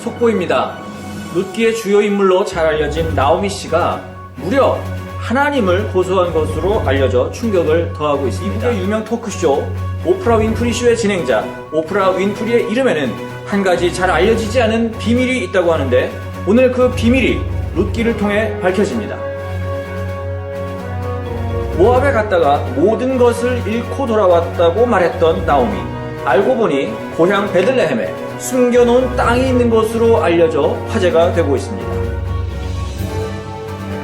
속보입니다. 룻기의 주요 인물로 잘 알려진 나오미 씨가 무려 하나님을 고소한 것으로 알려져 충격을 더하고 있습니다. 미국의 유명 토크쇼 오프라 윈프리 쇼의 진행자 오프라 윈프리의 이름에는 한 가지 잘 알려지지 않은 비밀이 있다고 하는데 오늘 그 비밀이 룻기를 통해 밝혀집니다. 모압에 갔다가 모든 것을 잃고 돌아왔다고 말했던 나오미. 알고 보니 고향 베들레헴에 숨겨놓은 땅이 있는 것으로 알려져 화제가 되고 있습니다.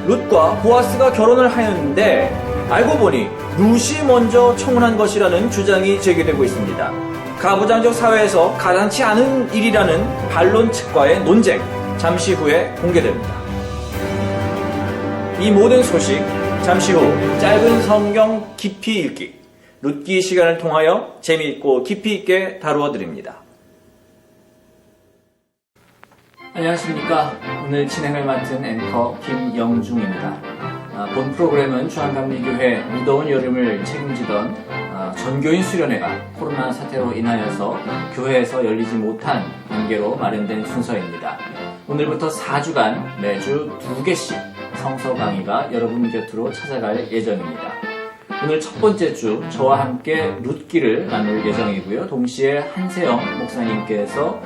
룻과 보아스가 결혼을 하였는데 알고 보니 룻이 먼저 청혼한 것이라는 주장이 제기되고 있습니다. 가부장적 사회에서 가당치 않은 일이라는 반론 측과의 논쟁, 잠시 후에 공개됩니다. 이 모든 소식 잠시 후 짧은 성경 깊이 읽기 룻기 시간을 통하여 재미있고 깊이 있게 다루어 드립니다. 안녕하십니까. 오늘 진행을 맡은 앵커 김영중입니다. 본 프로그램은 주한감리교회 무더운 여름을 책임지던 전교인 수련회가 코로나 사태로 인하여서 교회에서 열리지 못한 관계로 마련된 순서입니다. 오늘부터 4주간 매주 2개씩 성서 강의가 여러분 곁으로 찾아갈 예정입니다. 오늘 첫 번째 주 저와 함께 룻기를 나눌 예정이고요. 동시에 한세영 목사님께서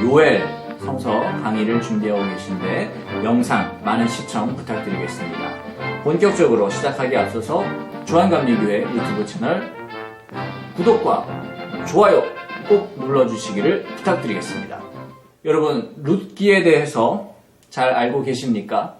요엘 성서 강의를 준비하고 계신데 영상 많은 시청 부탁드리겠습니다. 본격적으로 시작하기에 앞서서 주한감리교회 유튜브 채널 구독과 좋아요 꼭 눌러주시기를 부탁드리겠습니다. 여러분, 룻기에 대해서 잘 알고 계십니까?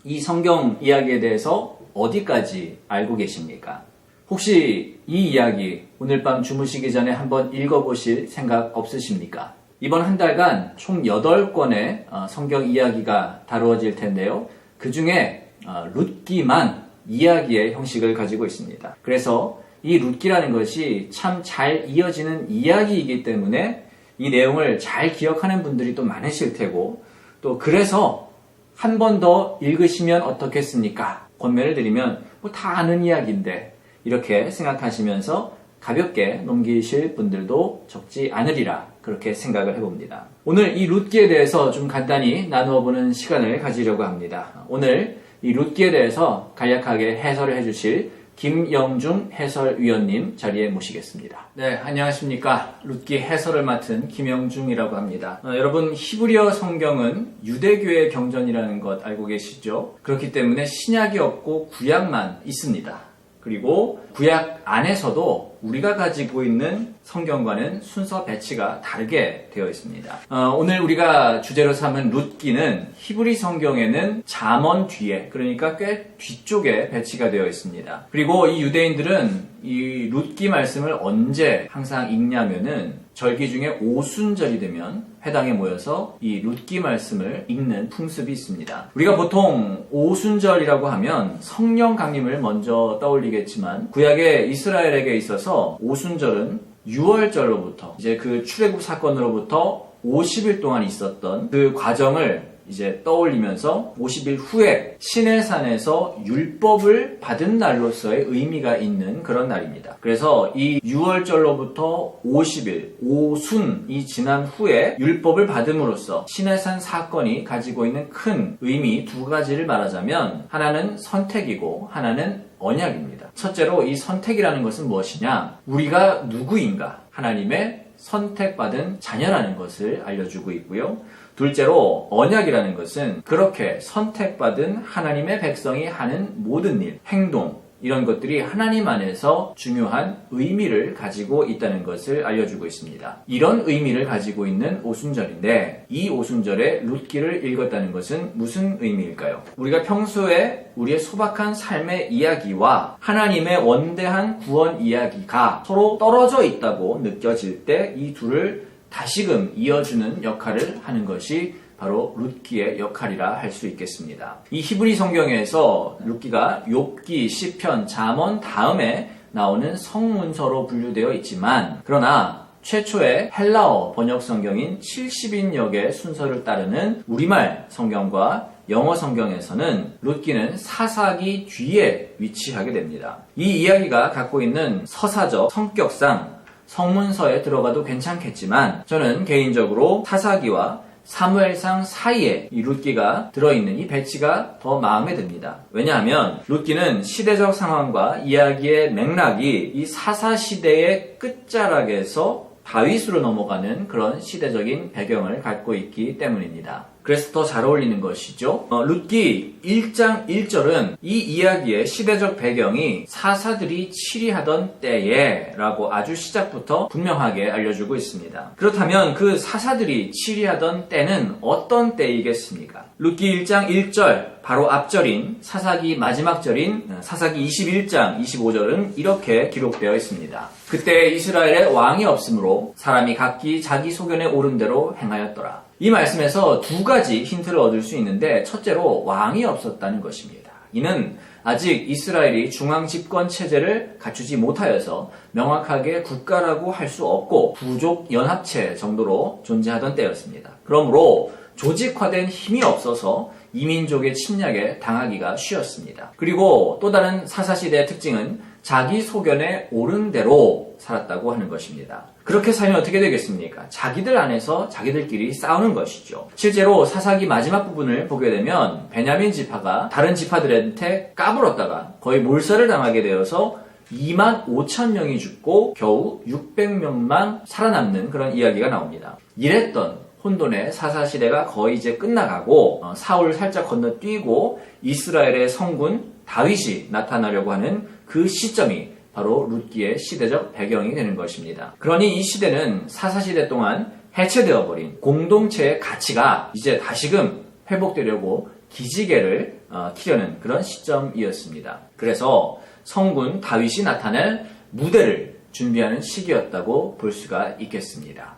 이 성경 이야기에 대해서 어디까지 알고 계십니까? 혹시 이 이야기 오늘 밤 주무시기 전에 한번 읽어보실 생각 없으십니까? 이번 한 달간 총 8권의 성경 이야기가 다루어질 텐데요. 그 중에 룻기만 이야기의 형식을 가지고 있습니다. 그래서 이 룻기라는 것이 참 잘 이어지는 이야기이기 때문에 이 내용을 잘 기억하는 분들이 또 많으실 테고 또 그래서 한 번 더 읽으시면 어떻겠습니까? 권면을 드리면 뭐 다 아는 이야기인데 이렇게 생각하시면서 가볍게 넘기실 분들도 적지 않으리라 그렇게 생각을 해봅니다. 오늘 이 룻기에 대해서 좀 간단히 나누어 보는 시간을 가지려고 합니다. 오늘 이 룻기에 대해서 간략하게 해설을 해주실 김영중 해설위원님 자리에 모시겠습니다. 네, 안녕하십니까. 룻기 해설을 맡은 김영중이라고 합니다. 여러분, 히브리어 성경은 유대교의 경전이라는 것 알고 계시죠? 그렇기 때문에 신약이 없고 구약만 있습니다. 그리고 구약 안에서도 우리가 가지고 있는 성경과는 순서 배치가 다르게 되어 있습니다. 오늘 우리가 주제로 삼은 룻기는 히브리 성경에는 잠언 뒤에, 그러니까 꽤 뒤쪽에 배치가 되어 있습니다. 그리고 이 유대인들은 이 룻기 말씀을 언제 항상 읽냐면은 절기 중에 오순절이 되면 회당에 모여서 이 룻기 말씀을 읽는 풍습이 있습니다. 우리가 보통 오순절이라고 하면 성령 강림을 먼저 떠올리겠지만 구약의 이스라엘에게 있어서 오순절은 6월절로부터 이제 그 출애굽 사건으로부터 50일 동안 있었던 그 과정을 이제 떠올리면서 50일 후에 시내산에서 율법을 받은 날로서의 의미가 있는 그런 날입니다. 그래서 이 6월절로부터 50일, 오순이 지난 후에 율법을 받음으로써 시내산 사건이 가지고 있는 큰 의미 두 가지를 말하자면 하나는 선택이고 하나는 언약입니다. 첫째로 이 선택이라는 것은 무엇이냐? 우리가 누구인가? 하나님의 선택받은 자녀라는 것을 알려주고 있고요. 둘째로 언약이라는 것은 그렇게 선택받은 하나님의 백성이 하는 모든 일, 행동, 이런 것들이 하나님 안에서 중요한 의미를 가지고 있다는 것을 알려주고 있습니다. 이런 의미를 가지고 있는 오순절인데 이 오순절에 룻기를 읽었다는 것은 무슨 의미일까요? 우리가 평소에 우리의 소박한 삶의 이야기와 하나님의 원대한 구원 이야기가 서로 떨어져 있다고 느껴질 때 이 둘을 다시금 이어주는 역할을 하는 것이 바로 룻기의 역할이라 할 수 있겠습니다. 이 히브리 성경에서 룻기가 욥기, 시편, 잠언 다음에 나오는 성문서로 분류되어 있지만 그러나 최초의 헬라어 번역 성경인 70인역의 순서를 따르는 우리말 성경과 영어 성경에서는 룻기는 사사기 뒤에 위치하게 됩니다. 이 이야기가 갖고 있는 서사적 성격상 성문서에 들어가도 괜찮겠지만 저는 개인적으로 사사기와 사무엘상 사이에 이 룻기가 들어있는 이 배치가 더 마음에 듭니다. 왜냐하면 룻기는 시대적 상황과 이야기의 맥락이 이 사사시대의 끝자락에서 다윗으로 넘어가는 그런 시대적인 배경을 갖고 있기 때문입니다. 그래서 더 잘 어울리는 것이죠. 룻기 1장 1절은 이 이야기의 시대적 배경이 사사들이 치리하던 때에 라고 아주 시작부터 분명하게 알려주고 있습니다. 그렇다면 그 사사들이 치리하던 때는 어떤 때이겠습니까? 룻기 1장 1절 바로 앞절인 사사기 마지막 절인 사사기 21장 25절은 이렇게 기록되어 있습니다. 그때 이스라엘에 왕이 없으므로 사람이 각기 자기 소견에 오른 대로 행하였더라. 이 말씀에서 두 가지 힌트를 얻을 수 있는데 첫째로 왕이 없었다는 것입니다. 이는 아직 이스라엘이 중앙 집권 체제를 갖추지 못하여서 명확하게 국가라고 할 수 없고 부족 연합체 정도로 존재하던 때였습니다. 그러므로 조직화된 힘이 없어서 이민족의 침략에 당하기가 쉬웠습니다. 그리고 또 다른 사사시대의 특징은 자기 소견에 옳은 대로 살았다고 하는 것입니다. 그렇게 살면 어떻게 되겠습니까? 자기들 안에서 자기들끼리 싸우는 것이죠. 실제로 사사기 마지막 부분을 보게 되면 베냐민 지파가 다른 지파들한테 까불었다가 거의 몰살을 당하게 되어서 2만 5천 명이 죽고 겨우 600명만 살아남는 그런 이야기가 나옵니다. 이랬던 혼돈의 사사시대가 거의 이제 끝나가고 사울을 살짝 건너뛰고 이스라엘의 성군 다윗이 나타나려고 하는 그 시점이 바로 룻기의 시대적 배경이 되는 것입니다. 그러니 이 시대는 사사시대 동안 해체되어 버린 공동체의 가치가 이제 다시금 회복되려고 기지개를 키려는 그런 시점이었습니다. 그래서 성군 다윗이 나타날 무대를 준비하는 시기였다고 볼 수가 있겠습니다.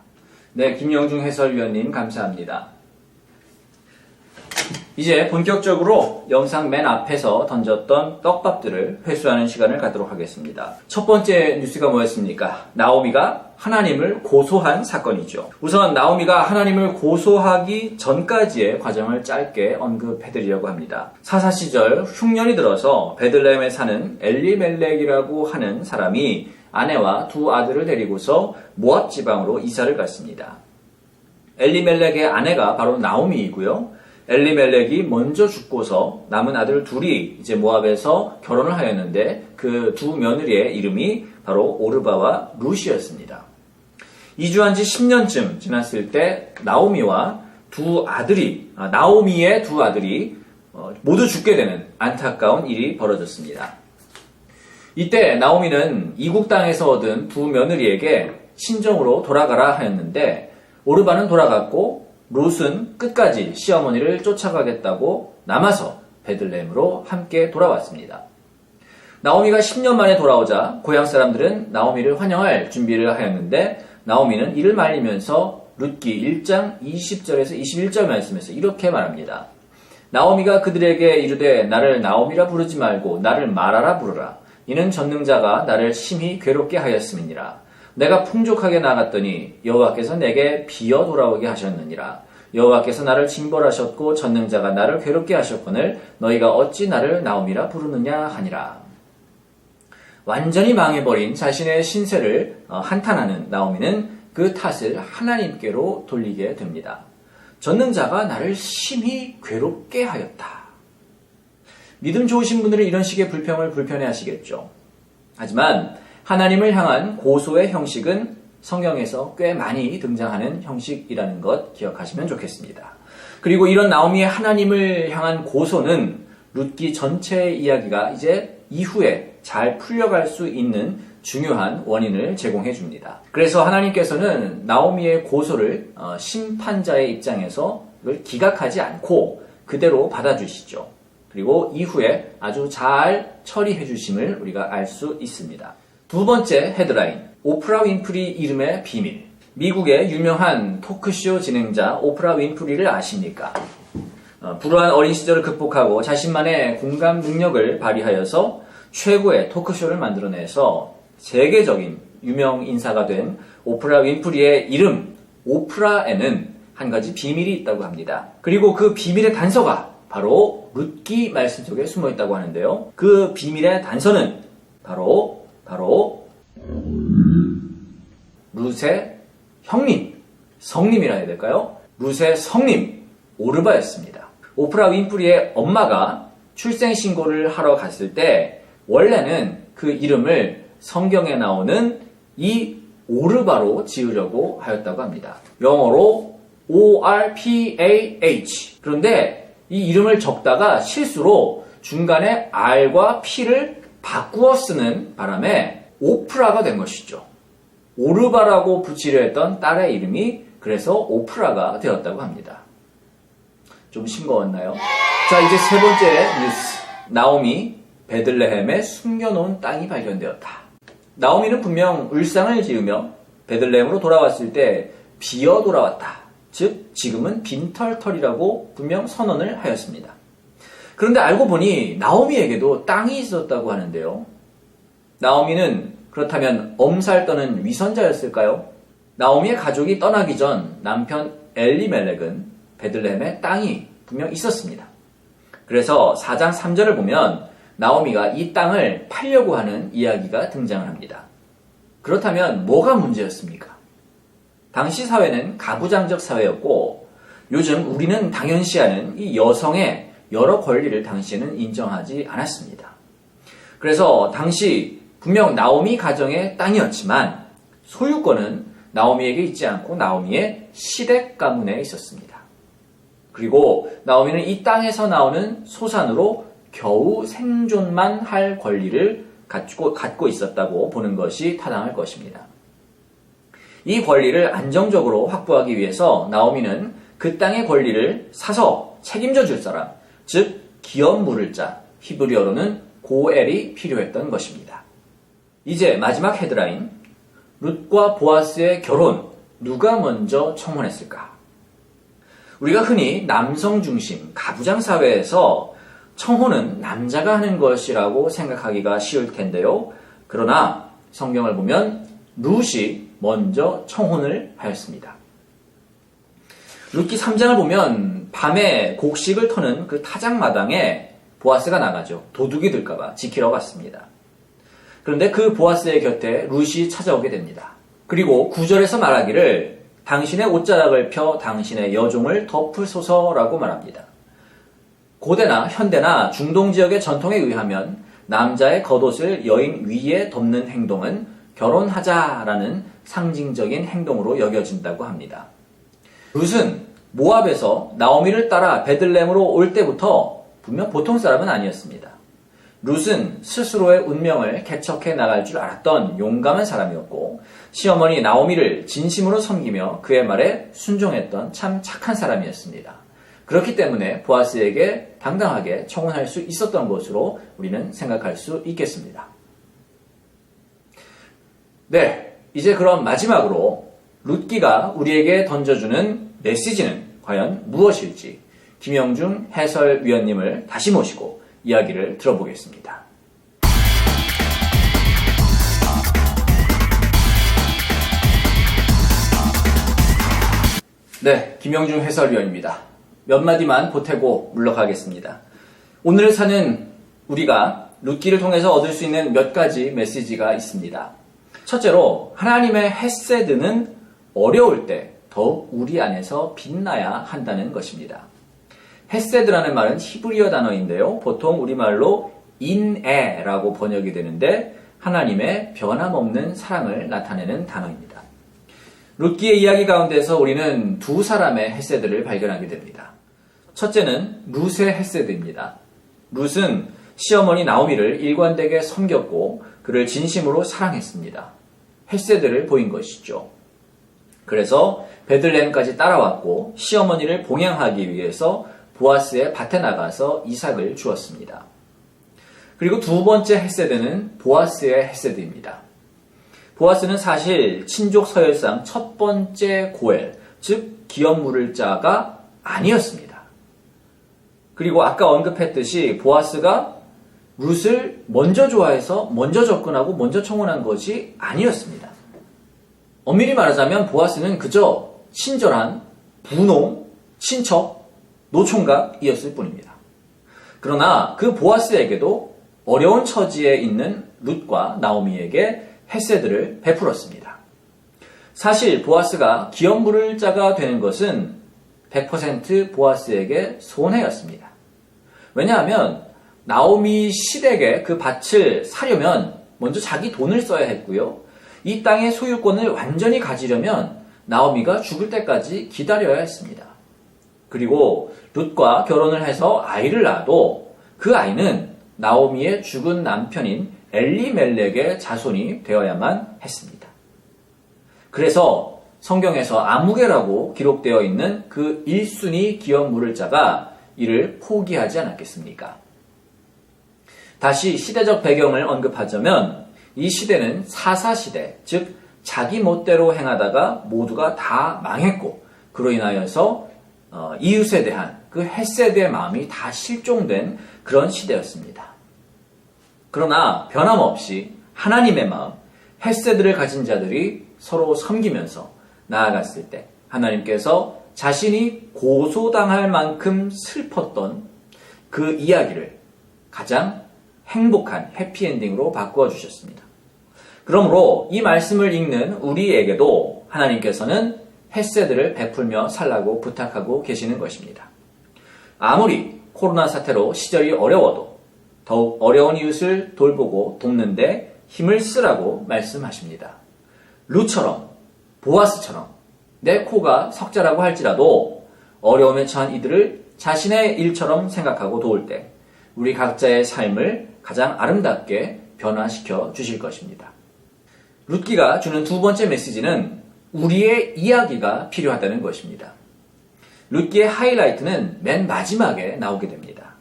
네, 김영중 해설위원님 감사합니다. 이제 본격적으로 영상 맨 앞에서 던졌던 떡밥들을 회수하는 시간을 갖도록 하겠습니다. 첫 번째 뉴스가 뭐였습니까? 나오미가 하나님을 고소한 사건이죠. 우선 나오미가 하나님을 고소하기 전까지의 과정을 짧게 언급해드리려고 합니다. 사사 시절 흉년이 들어서 베들레헴에 사는 엘리멜렉이라고 하는 사람이 아내와 두 아들을 데리고서 모압 지방으로 이사를 갔습니다. 엘리멜렉의 아내가 바로 나오미이고요. 엘리멜렉이 먼저 죽고서 남은 아들 둘이 이제 모압에서 결혼을 하였는데 그 두 며느리의 이름이 바로 오르바와 룻이었습니다. 이주한 지 10년쯤 지났을 때 나오미의 두 아들이 모두 죽게 되는 안타까운 일이 벌어졌습니다. 이때 나오미는 이국 땅에서 얻은 두 며느리에게 친정으로 돌아가라 하였는데 오르바는 돌아갔고 룻은 끝까지 시어머니를 쫓아가겠다고 남아서 베들레헴으로 함께 돌아왔습니다. 나오미가 10년 만에 돌아오자 고향 사람들은 나오미를 환영할 준비를 하였는데 나오미는 이를 말리면서 룻기 1장 20절에서 21절 말씀에서 이렇게 말합니다. 나오미가 그들에게 이르되 나를 나오미라 부르지 말고 나를 마라라 부르라. 이는 전능자가 나를 심히 괴롭게 하였음이니라. 내가 풍족하게 나갔더니 여호와께서 내게 비어 돌아오게 하셨느니라. 여호와께서 나를 징벌하셨고 전능자가 나를 괴롭게 하셨거늘 너희가 어찌 나를 나오미라 부르느냐 하니라. 완전히 망해버린 자신의 신세를 한탄하는 나오미는 그 탓을 하나님께로 돌리게 됩니다. 전능자가 나를 심히 괴롭게 하였다. 믿음 좋으신 분들은 이런 식의 불평을 불편해하시겠죠. 하지만 하나님을 향한 고소의 형식은 성경에서 꽤 많이 등장하는 형식이라는 것 기억하시면 좋겠습니다. 그리고 이런 나오미의 하나님을 향한 고소는 룻기 전체의 이야기가 이제 이후에 잘 풀려갈 수 있는 중요한 원인을 제공해 줍니다. 그래서 하나님께서는 나오미의 고소를 심판자의 입장에서 이걸 기각하지 않고 그대로 받아주시죠. 그리고 이후에 아주 잘 처리해 주심을 우리가 알 수 있습니다. 두 번째 헤드라인, 오프라 윈프리 이름의 비밀. 미국의 유명한 토크쇼 진행자 오프라 윈프리를 아십니까? 불우한 어린 시절을 극복하고 자신만의 공감 능력을 발휘하여서 최고의 토크쇼를 만들어내서 세계적인 유명 인사가 된 오프라 윈프리의 이름 오프라에는 한 가지 비밀이 있다고 합니다. 그리고 그 비밀의 단서가 바로 룻기 말씀 속에 숨어 있다고 하는데요. 그 비밀의 단서는 바로 룻의 형님, 성님이라 해야 될까요? 룻의 성님 오르바였습니다. 오프라 윈프리의 엄마가 출생신고를 하러 갔을 때 원래는 그 이름을 성경에 나오는 이 오르바로 지으려고 하였다고 합니다. 영어로 ORPAH. 그런데 이 이름을 적다가 실수로 중간에 R과 P를 바꾸어 쓰는 바람에 오프라가 된 것이죠. 오르바라고 붙이려 했던 딸의 이름이 그래서 오프라가 되었다고 합니다. 좀 싱거웠나요? 자, 이제 세 번째 뉴스. 나오미, 베들레헴에 숨겨놓은 땅이 발견되었다. 나오미는 분명 울상을 지으며 베들레헴으로 돌아왔을 때 비어 돌아왔다. 즉 지금은 빈털털이라고 분명 선언을 하였습니다. 그런데 알고 보니 나오미에게도 땅이 있었다고 하는데요. 나오미는 그렇다면 엄살 떠는 위선자였을까요? 나오미의 가족이 떠나기 전 남편 엘리멜렉은 베들레헴에 땅이 분명 있었습니다. 그래서 4장 3절을 보면 나오미가 이 땅을 팔려고 하는 이야기가 등장을 합니다. 그렇다면 뭐가 문제였습니까? 당시 사회는 가부장적 사회였고 요즘 우리는 당연시하는 이 여성의 여러 권리를 당시에는 인정하지 않았습니다. 그래서 당시 분명 나오미 가정의 땅이었지만 소유권은 나오미에게 있지 않고 나오미의 시댁 가문에 있었습니다. 그리고 나오미는 이 땅에서 나오는 소산으로 겨우 생존만 할 권리를 갖고 있었다고 보는 것이 타당할 것입니다. 이 권리를 안정적으로 확보하기 위해서 나오미는 그 땅의 권리를 사서 책임져 줄 사람, 즉 기업 물을 자, 히브리어로는 고엘이 필요했던 것입니다. 이제 마지막 헤드라인, 룻과 보아스의 결혼, 누가 먼저 청혼했을까? 우리가 흔히 남성 중심 가부장 사회에서 청혼은 남자가 하는 것이라고 생각하기가 쉬울 텐데요. 그러나 성경을 보면 룻이 먼저 청혼을 하였습니다. 룻기 3장을 보면 밤에 곡식을 터는 그 타작마당에 보아스가 나가죠. 도둑이 들까봐 지키러 갔습니다. 그런데 그 보아스의 곁에 룻이 찾아오게 됩니다. 그리고 9절에서 말하기를 당신의 옷자락을 펴 당신의 여종을 덮으소서라고 말합니다. 고대나 현대나 중동 지역의 전통에 의하면 남자의 겉옷을 여인 위에 덮는 행동은 결혼하자라는 상징적인 행동으로 여겨진다고 합니다. 룻은 모압에서 나오미를 따라 베들레헴으로 올 때부터 분명 보통 사람은 아니었습니다. 룻은 스스로의 운명을 개척해 나갈 줄 알았던 용감한 사람이었고 시어머니 나오미를 진심으로 섬기며 그의 말에 순종했던 참 착한 사람이었습니다. 그렇기 때문에 보아스에게 당당하게 청혼할 수 있었던 것으로 우리는 생각할 수 있겠습니다. 네, 이제 그럼 마지막으로 룻기가 우리에게 던져주는 메시지는 과연 무엇일지 김영중 해설위원님을 다시 모시고 이야기를 들어보겠습니다. 네, 김영중 해설위원입니다. 몇 마디만 보태고 물러가겠습니다. 오늘을 사는 우리가 룻기를 통해서 얻을 수 있는 몇 가지 메시지가 있습니다. 첫째로 하나님의 헤세드는 어려울 때 더욱 우리 안에서 빛나야 한다는 것입니다. 헤세드라는 말은 히브리어 단어인데요. 보통 우리말로 인애라고 번역이 되는데 하나님의 변함없는 사랑을 나타내는 단어입니다. 룻기의 이야기 가운데서 우리는 두 사람의 헤세드를 발견하게 됩니다. 첫째는 룻의 헤세드입니다. 룻은 시어머니 나오미를 일관되게 섬겼고 그를 진심으로 사랑했습니다. 헤세드를 보인 것이죠. 그래서 베들레헴까지 따라왔고 시어머니를 봉양하기 위해서 보아스의 밭에 나가서 이삭을 주었습니다. 그리고 두 번째 헤세드는 보아스의 헤세드입니다. 보아스는 사실 친족 서열상 첫 번째 고엘, 즉 기업 물을 자가 아니었습니다. 그리고 아까 언급했듯이 보아스가 룻을 먼저 좋아해서 먼저 접근하고 먼저 청혼한 것이 아니었습니다. 엄밀히 말하자면 보아스는 그저 친절한 부농, 친척, 노총각이었을 뿐입니다. 그러나 그 보아스에게도 어려운 처지에 있는 룻과 나오미에게 헤세드를 베풀었습니다. 사실 보아스가 기업 물을 자가 되는 것은 100% 보아스에게 손해였습니다. 왜냐하면 나오미 시댁에 그 밭을 사려면 먼저 자기 돈을 써야 했고요. 이 땅의 소유권을 완전히 가지려면 나오미가 죽을 때까지 기다려야 했습니다. 그리고 룻과 결혼을 해서 아이를 낳아도 그 아이는 나오미의 죽은 남편인 엘리멜렉의 자손이 되어야만 했습니다. 그래서 성경에서 아무개라고 기록되어 있는 그 1순위 기업 물을 자가 이를 포기하지 않았겠습니까? 다시 시대적 배경을 언급하자면 이 시대는 사사시대, 즉 자기 멋대로 행하다가 모두가 다 망했고 그로 인하여서 이웃에 대한 그 헤세드의 마음이 다 실종된 그런 시대였습니다. 그러나 변함없이 하나님의 마음, 헤세드를 가진 자들이 서로 섬기면서 나아갔을 때 하나님께서 자신이 고소당할 만큼 슬펐던 그 이야기를 가장 행복한 해피엔딩으로 바꾸어 주셨습니다. 그러므로 이 말씀을 읽는 우리에게도 하나님께서는 헤세드를 베풀며 살라고 부탁하고 계시는 것입니다. 아무리 코로나 사태로 시절이 어려워도 더욱 어려운 이웃을 돌보고 돕는데 힘을 쓰라고 말씀하십니다. 룻처럼 보아스처럼 내 코가 석자라고 할지라도 어려움에 처한 이들을 자신의 일처럼 생각하고 도울 때 우리 각자의 삶을 가장 아름답게 변화시켜 주실 것입니다. 룻기가 주는 두 번째 메시지는 우리의 이야기가 필요하다는 것입니다. 룻기의 하이라이트는 맨 마지막에 나오게 됩니다.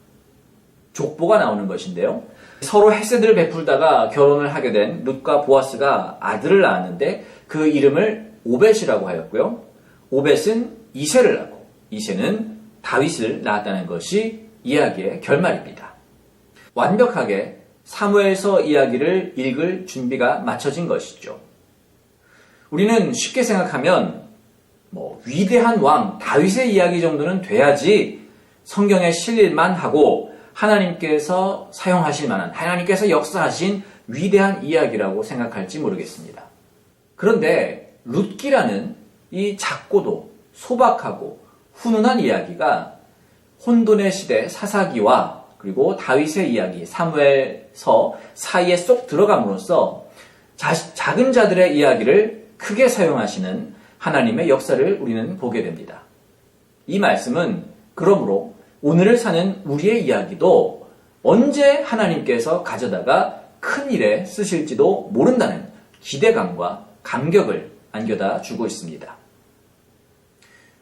족보가 나오는 것인데요. 서로 헤세드를 베풀다가 결혼을 하게 된 룻과 보아스가 아들을 낳았는데 그 이름을 오벳이라고 하였고요. 오벳은 이새를 낳고 이새는 다윗을 낳았다는 것이 이야기의 결말입니다. 완벽하게 사무엘서 이야기를 읽을 준비가 마쳐진 것이죠. 우리는 쉽게 생각하면 위대한 왕 다윗의 이야기 정도는 돼야지 성경에 실릴만 하고 하나님께서 사용하실 만한, 하나님께서 역사하신 위대한 이야기라고 생각할지 모르겠습니다. 그런데 룻기라는 이 작고도 소박하고 훈훈한 이야기가 혼돈의 시대 사사기와 그리고 다윗의 이야기 사무엘서 사이에 쏙 들어감으로써 작은 자들의 이야기를 크게 사용하시는 하나님의 역사를 우리는 보게 됩니다. 이 말씀은 그러므로 오늘을 사는 우리의 이야기도 언제 하나님께서 가져다가 큰 일에 쓰실지도 모른다는 기대감과 감격을 안겨다 주고 있습니다.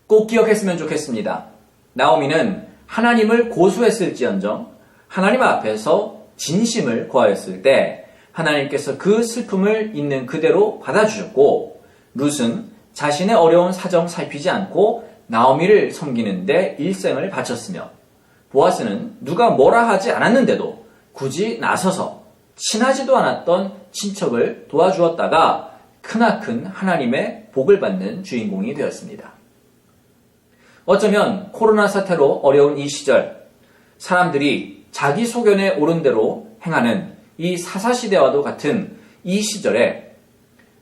꼭 기억했으면 좋겠습니다. 나오미는 하나님을 고수했을지언정 하나님 앞에서 진심을 고하였을 때 하나님께서 그 슬픔을 있는 그대로 받아주셨고 룻은 자신의 어려운 사정 살피지 않고 나오미를 섬기는데 일생을 바쳤으며 보아스는 누가 뭐라 하지 않았는데도 굳이 나서서 친하지도 않았던 친척을 도와주었다가 크나큰 하나님의 복을 받는 주인공이 되었습니다. 어쩌면 코로나 사태로 어려운 이 시절 사람들이 자기 소견에 옳은 대로 행하는 이 사사시대와도 같은 이 시절에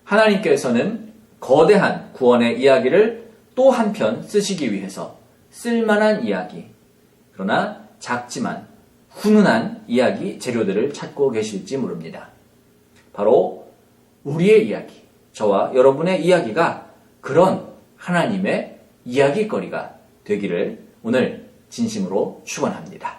하나님께서는 거대한 구원의 이야기를 또 한편 쓰시기 위해서 쓸만한 이야기, 그러나 작지만 훈훈한 이야기 재료들을 찾고 계실지 모릅니다. 바로 우리의 이야기, 저와 여러분의 이야기가 그런 하나님의 이야기거리가 되기를 오늘 진심으로 축원합니다.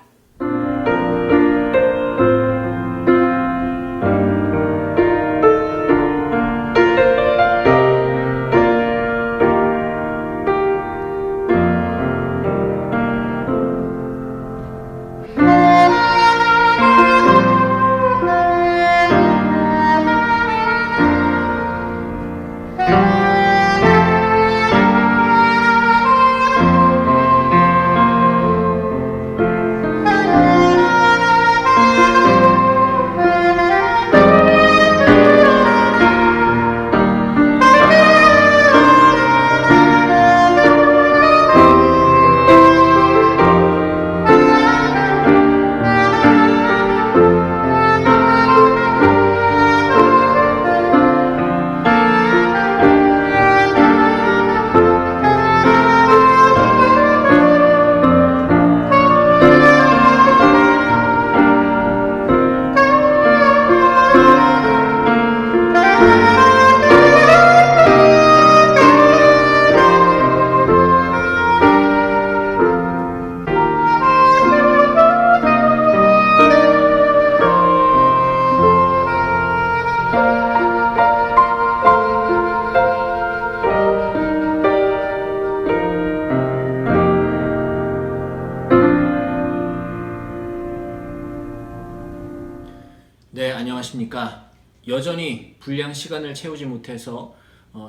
안녕하십니까. 여전히 분량 시간을 채우지 못해서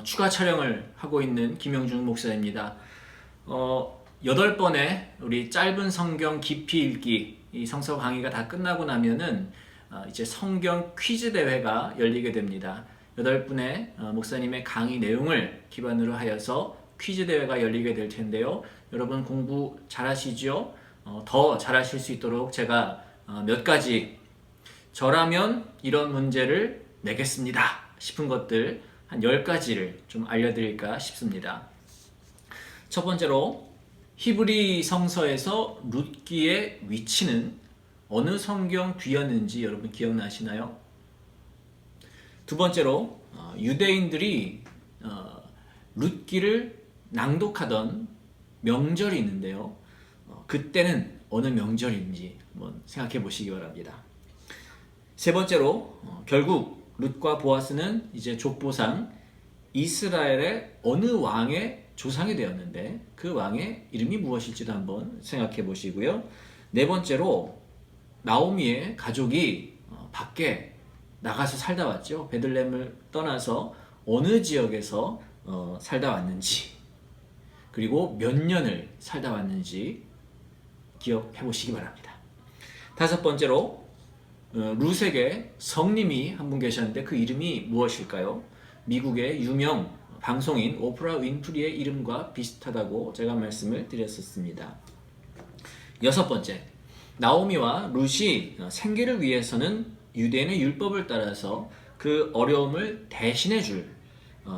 추가 촬영을 하고 있는 김영준 목사입니다. 8번의 우리 짧은 성경 깊이 읽기 이 성서 강의가 다 끝나고 나면은 이제 성경 퀴즈 대회가 열리게 됩니다. 8분의 목사님의 강의 내용을 기반으로 하여서 퀴즈 대회가 열리게 될 텐데요. 여러분 공부 잘하시죠? 더 잘하실 수 있도록 제가 몇 가지 저라면 이런 문제를 내겠습니다 싶은 것들 한 10가지를 좀 알려드릴까 싶습니다. 첫 번째로 히브리 성서에서 룻기의 위치는 어느 성경 뒤였는지 여러분 기억나시나요? 두 번째로 유대인들이 룻기를 낭독하던 명절이 있는데요. 그때는 어느 명절인지 한번 생각해 보시기 바랍니다. 세 번째로 결국 룻과 보아스는 이제 족보상 이스라엘의 어느 왕의 조상이 되었는데 그 왕의 이름이 무엇일지도 한번 생각해 보시고요. 네 번째로 나오미의 가족이 밖에 나가서 살다 왔죠. 베들레헴을 떠나서 어느 지역에서 살다 왔는지, 그리고 몇 년을 살다 왔는지 기억해 보시기 바랍니다. 다섯 번째로 룻에게 성님이 한 분 계셨는데 그 이름이 무엇일까요? 미국의 유명 방송인 오프라 윈프리의 이름과 비슷하다고 제가 말씀을 드렸었습니다. 여섯 번째, 나오미와 룻이 생계를 위해서는 유대인의 율법을 따라서 그 어려움을 대신해 줄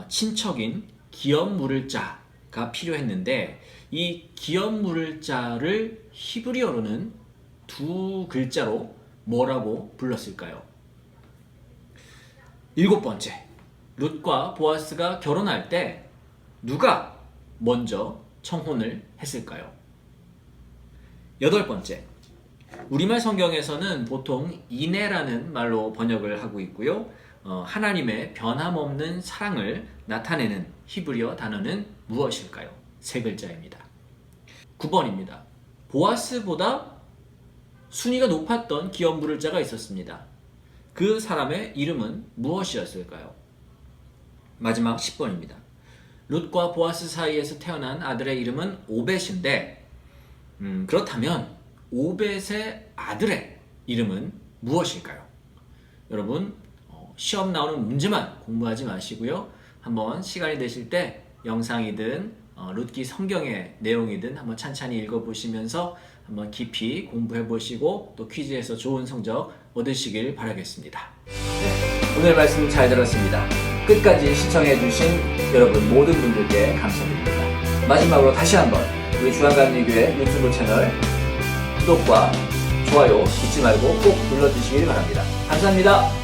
친척인 기업 물을 자가 필요했는데 이 기업 물을 자를 히브리어로는 두 글자로 뭐라고 불렀을까요? 일곱 번째, 룻과 보아스가 결혼할 때 누가 먼저 청혼을 했을까요? 여덟 번째, 우리말 성경에서는 보통 이내라는 말로 번역을 하고 있고요. 하나님의 변함없는 사랑을 나타내는 히브리어 단어는 무엇일까요? 세 글자입니다. 9번입니다. 보아스보다 순위가 높았던 기업 물을 자가 있었습니다. 그 사람의 이름은 무엇이었을까요? 마지막 10번입니다. 룻과 보아스 사이에서 태어난 아들의 이름은 오벳인데 그렇다면 오벳의 아들의 이름은 무엇일까요? 여러분 시험 나오는 문제만 공부하지 마시고요. 한번 시간이 되실 때 영상이든 룻기 성경의 내용이든 한번 찬찬히 읽어보시면서 한번 깊이 공부해보시고 또 퀴즈에서 좋은 성적 얻으시길 바라겠습니다. 오늘 말씀 잘 들었습니다. 끝까지 시청해주신 여러분 모든 분들께 감사드립니다. 마지막으로 다시 한번 우리 주한감리교회 유튜브 채널 구독과 좋아요 잊지 말고 꼭 눌러주시길 바랍니다. 감사합니다.